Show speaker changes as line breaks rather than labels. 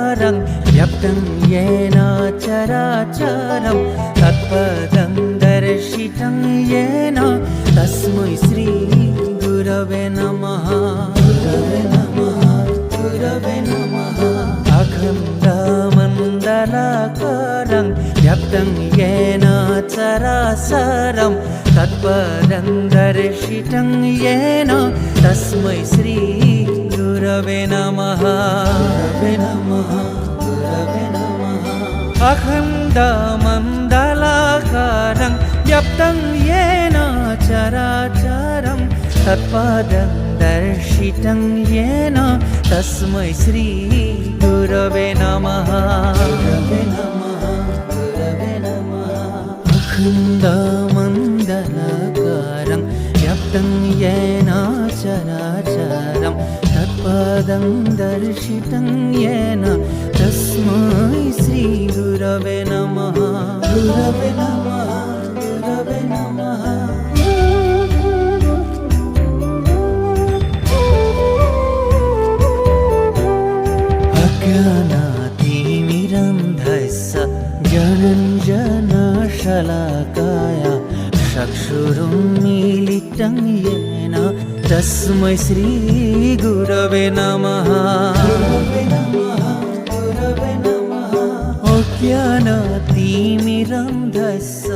चराचराकारं व्याप्तं येन चराचरं तत्पदं दर्शितं येन तस्मै श्री गुरवे नमः। गुरवे नमः, गुरवे नमः। अखण्डमण्डलाकारं व्याप्तं येन चराचरं तत्पदं दर्शितं येन तस्मै श्री गुरवे नमः। गुरवे नमः, गुरवे नमः। अखण्डमण्डलाकारं व्याप्तं येन चराचरं तत्पदं दर्शितं येन तस्मै श्री गुरवे नमः। गुरवे नमः, गुरवे नमः। अखण्डमण्डलाकारं व्याप्तं येन चराचरं तत्पदं दर्शितं येन तस्मै श्री गुरवे नमः। गुरवे नमः, गुरवे नमः। अज्ञानातिमिरन्धस्य ज्ञानञ्जनशलाकाय चक्षुरुन्मीलितं येन तस्मै श्री गुरवे नमः। गुरवे नमः, गुरवे नमः। अज्ञानातिमिरन्धस्य